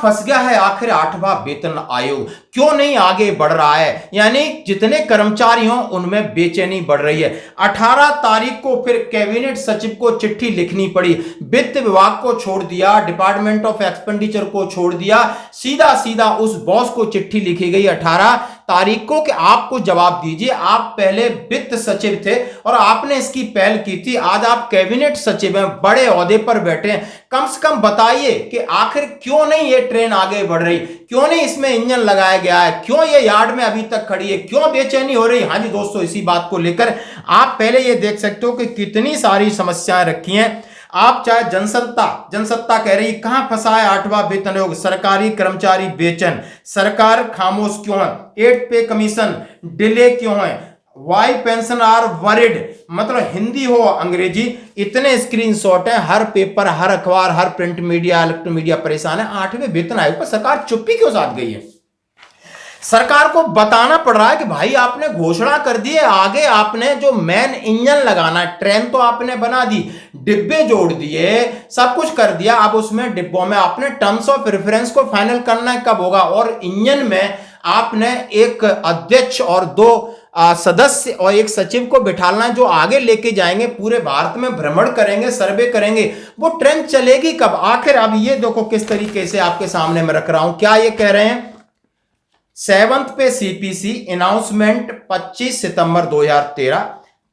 फंस गया है आखिर 8वां वेतन आयोग, क्यों नहीं आगे बढ़ रहा है? यानी जितने कर्मचारी हों उनमें बेचैनी बढ़ रही है। 18 तारीख को फिर कैबिनेट सचिव को चिट्ठी लिखनी पड़ी, वित्त विभाग को छोड़ दिया, डिपार्टमेंट ऑफ एक्सपेंडिचर को छोड़ दिया, सीधा सीधा उस बॉस को चिट्ठी लिखी गई 18 तारीख को कि आपको जवाब दीजिए। आप पहले वित्त सचिव थे और आपने इसकी पहल की थी, आज आप कैबिनेट सचिव हैं, बड़े ओहदे पर बैठे हैं, कम से कम बताइए कि आखिर क्यों नहीं ये ट्रेन आगे बढ़ रही, क्यों नहीं इसमें इंजन लगाया गया है, क्यों ये यार्ड में अभी तक खड़ी है, क्यों बेचैनी हो रही? हाँ जी दोस्तों, इसी बात को लेकर आप पहले ये देख सकते हो कि कितनी सारी समस्याएं रखी हैं। आप चाहे जनसत्ता कह रही कहां फंसा है 8वां वेतन आयोग, सरकारी कर्मचारी बेचैन, सरकार खामोश क्यों है, 8 पे कमीशन डिले क्यों है, वाई पेंशन आर वरिड, मतलब हिंदी हो अंग्रेजी, इतने स्क्रीनशॉट हैं, हर पेपर, हर अखबार, हर प्रिंट मीडिया, इलेक्ट्रॉनिक मीडिया परेशान है। 8वें वेतन आयोग पर सरकार चुप्पी क्यों साध गई है? सरकार को बताना पड़ रहा है कि भाई आपने घोषणा कर दी है, आगे आपने जो मेन इंजन लगाना है, ट्रेन तो आपने बना दी, डिब्बे जोड़ दिए, सब कुछ कर दिया, अब उसमें डिब्बों में आपने टर्म्स ऑफ रेफरेंस को फाइनल करना कब होगा? और इंजन में आपने एक अध्यक्ष और 2 सदस्य और एक सचिव को बिठाना जो आगे लेके जाएंगे, पूरे भारत में भ्रमण करेंगे, सर्वे करेंगे, वो ट्रेन चलेगी कब आखिर? अब ये देखो किस तरीके से आपके सामने मैं रख रहा हूं, क्या ये कह रहे हैं? 7th पे CPC announcement 25 September 2013,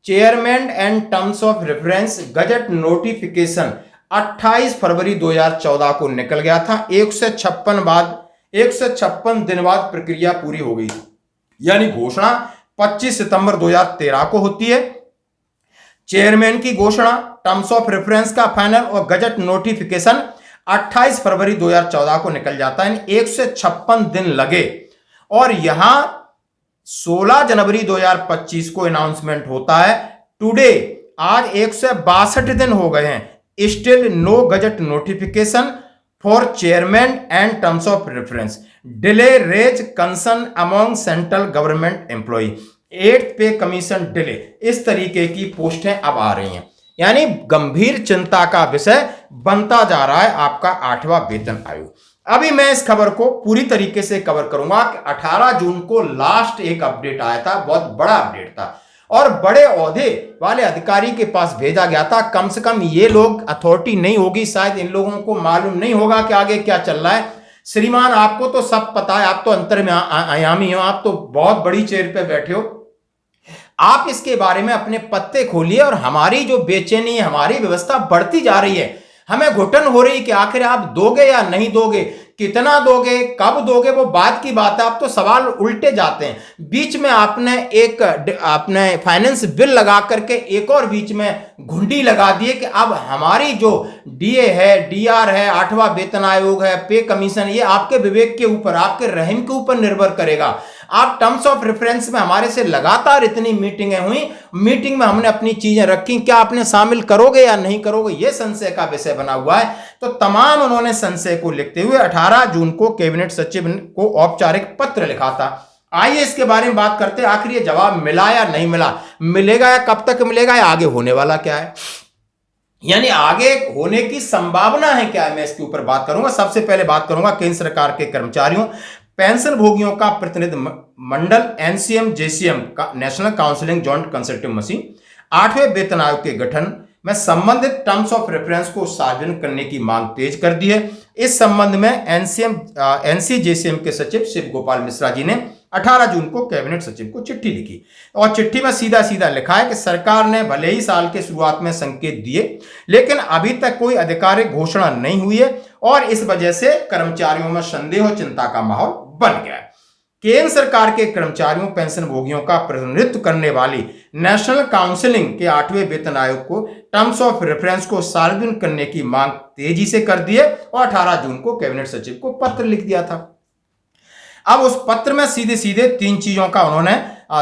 chairman and terms of reference gazette notification 28 फरवरी 2014 को निकल गया था। 156 दिन बाद प्रक्रिया पूरी हो गई, यानी घोषणा 25 सितंबर 2013 को होती है, चेयरमैन की घोषणा, टर्म्स ऑफ रेफरेंस का फाइनल और गजट नोटिफिकेशन 28 फरवरी 2014 को निकल जाता है। 156 दिन लगे और यहां 16 जनवरी 2025 को अनाउंसमेंट होता है। टुडे आज 162 दिन हो गए हैं, still no gazette notification for chairman and terms of reference, delay raise concern among central government employ, 8th pay commission delay, इस तरीके की पोस्टें अब आ रही हैं। यानी गंभीर चिंता का विषय बनता जा रहा है आपका 8वां वेतन आयोग। अभी मैं इस खबर को पूरी तरीके से कवर करूंगा कि 18 जून को लास्ट एक अपडेट आया था, बहुत बड़ा अपडेट था और बड़े ओहदे वाले अधिकारी के पास भेजा गया था। कम से कम ये लोग, अथॉरिटी नहीं होगी शायद, इन लोगों को मालूम नहीं होगा कि आगे क्या चल रहा है। श्रीमान आपको तो सब पता है, आप तो अंतर में आयामी हो, आप तो बहुत बड़ी चेयर पे बैठे हो, आप इसके बारे में अपने पत्ते खोलिए। और हमारी जो बेचैनी है, हमारी व्यवस्था बढ़ती जा रही है, हमें घुटन हो रही कि आखिर आप दोगे या नहीं दोगे, कितना दोगे, कब दोगे, वो बात की बात है। आप तो सवाल उल्टे जाते हैं। बीच में आपने फाइनेंस बिल लगा करके एक और बीच में घुंडी लगा दिए कि अब हमारी जो डीए है, डीआर है, 8वां वेतन आयोग है, पे कमीशन, ये आपके विवेक के ऊपर, आपके रहम के ऊपर निर्भर करेगा। आप टर्म्स ऑफ रेफरेंस में हमारे से लगातार इतनी मीटिंगें हुई, मीटिंग में हमने अपनी चीजें रखी, क्या आपने शामिल करोगे या नहीं करोगे, यह संशय का विषय बना हुआ है। तो तमाम उन्होंने संशय को लिखते हुए 18 जून को कैबिनेट सचिव को औपचारिक पत्र लिखा था। आइए इसके बारे में बात करते हैं, आखिर ये जवाब मिला या नहीं मिला, मिलेगा या कब तक मिलेगा, या आगे होने वाला क्या है, यानी आगे होने की संभावना है क्या है, मैं इसके ऊपर बात करूंगा। सबसे पहले बात करूंगा केंद्र सरकार के कर्मचारियों, पेंशन भोगियों का प्रतिनिधि मंडल एनसीएम जेसीएम का नेशनल काउंसिलिंग जॉइंट कंसल्टिव मशीन 8वें वेतन आयोग के गठन में संबंधित टर्म्स ऑफ रेफरेंस को सार्वजनिक करने की मांग तेज कर दी है। इस संबंध में एनसीजेसीएम के सचिव शिव गोपाल मिश्रा जी ने 18 जून को कैबिनेट सचिव को चिट्ठी लिखी और चिट्ठी में सीधा सीधा लिखा है कि सरकार ने भले ही साल के शुरुआत में संकेत दिए, लेकिन अभी तक कोई आधिकारिक घोषणा नहीं हुई है और इस वजह से कर्मचारियों में संदेह और चिंता का माहौल बन गया है। केंद्र सरकार के कर्मचारियों पेंशन भोगियों का प्रतिनिधित्व करने वाली नेशनल काउंसिलिंग के 8वें वेतन आयोग को टर्म्स ऑफ रेफरेंस को सार्वजनिक करने की मांग तेजी से कर दी है और 18 जून को कैबिनेट सचिव को पत्र लिख दिया था। अब उस पत्र में सीधे सीधे 3 चीजों का उन्होंने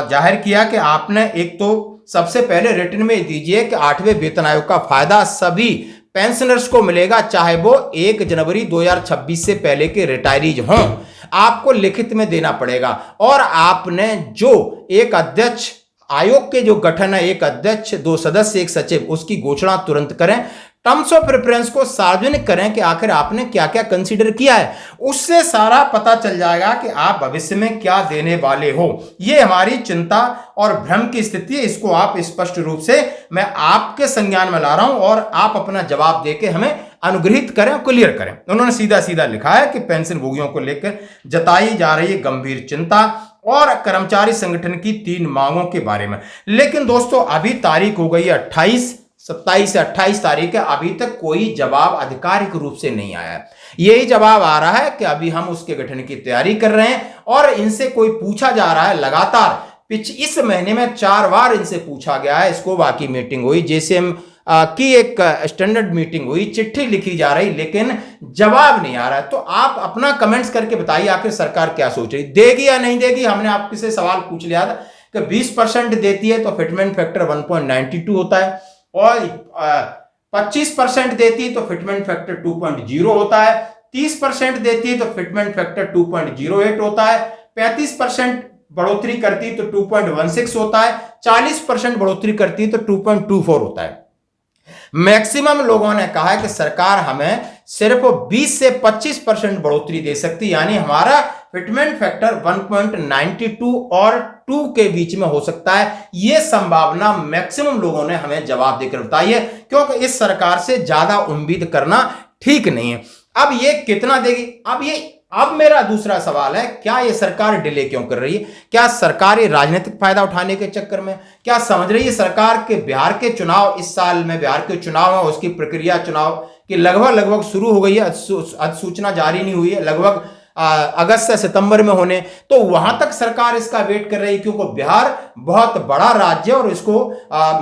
जाहिर किया कि आपने एक तो सबसे पहले रिटर्न में दीजिए कि 8वें वेतन आयोग का फायदा सभी पेंशनर्स को मिलेगा, चाहे वो 1 जनवरी 2026 से पहले के रिटायरीज हों, आपको लिखित में देना पड़ेगा। और आपने जो एक अध्यक्ष आयोग के जो गठन है, एक अध्यक्ष 2 सदस्य 1 सचिव, उसकी घोषणा तुरंत करें। टर्म्स ऑफ प्रेफरेंस को सार्वजनिक करें कि आखिर आपने क्या क्या कंसीडर किया है, उससे सारा पता चल जाएगा कि आप भविष्य में क्या देने वाले हो। यह हमारी चिंता और भ्रम की स्थिति है, इसको आप स्पष्ट रूप से मैं आपके संज्ञान में ला रहा हूं और आप अपना जवाब देके हमें अनुग्रहित करें, क्लियर करें। उन्होंने सीधा सीधा लिखा है कि पेंशन भोगियों को लेकर जताई जा रही है गंभीर चिंता और कर्मचारी संगठन की 3 मांगों के बारे में। लेकिन दोस्तों अभी तारीख हो गई है 27 से 28 तारीख है, अभी तक कोई जवाब आधिकारिक रूप से नहीं आया है। यही जवाब आ रहा है कि अभी हम उसके गठन की तैयारी कर रहे हैं और इनसे कोई पूछा जा रहा है लगातार। इस महीने में 4 बार इनसे पूछा गया है, इसको बाकी मीटिंग हुई, जेसीएम की एक स्टैंडर्ड मीटिंग हुई, चिट्ठी लिखी जा रही, लेकिन जवाब नहीं आ रहा है। तो आप अपना कमेंट्स करके बताइए आखिर सरकार क्या सोच रही, देगी या नहीं देगी। हमने आपसे सवाल पूछ लिया था कि 20% देती है तो फिटमेंट फैक्टर 1.92 होता है, और 25% देती है तो फिटमेंट फैक्टर 2.0 होता है, 30% देती है तो फिटमेंट फैक्टर 2.08 होता है, 35% बढ़ोतरी करती तो 2.16 होता है, 40% बढ़ोतरी करती तो 2.24 होता है। मैक्सिमम लोगों ने कहा है कि सरकार हमें सिर्फ 20 से 25% बढ़ोतरी दे सकती है, यानी हमारा फिटमेंट फैक्टर 1.92 और 2 के बीच में हो सकता है। यह संभावना मैक्सिमम लोगों ने हमें जवाब देकर बताई है, क्योंकि इस सरकार से ज्यादा उम्मीद करना ठीक नहीं है। अब ये कितना देगी, अब मेरा दूसरा सवाल है, क्या ये सरकार डिले क्यों कर रही है? क्या सरकार ये राजनीतिक फायदा उठाने के चक्कर में, क्या समझ रही है सरकार के बिहार के चुनाव, इस साल में बिहार के चुनाव है, उसकी प्रक्रिया चुनाव की लगभग शुरू हो गई है, अधिसूचना जारी नहीं हुई है, लगभग अगस्त से सितंबर में होने, तो वहां तक सरकार इसका वेट कर रही है, क्योंकि बिहार बहुत बड़ा राज्य है और इसको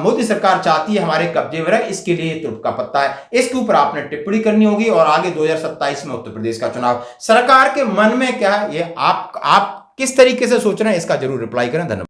मोदी सरकार चाहती है हमारे कब्जे में रहे, इसके लिए तुटका पत्ता है। इसके ऊपर आपने टिप्पणी करनी होगी। और आगे 2027 में उत्तर प्रदेश का चुनाव, सरकार के मन में क्या है, ये आप किस तरीके से सोच रहे हैं, इसका जरूर रिप्लाई करें। धन्यवाद।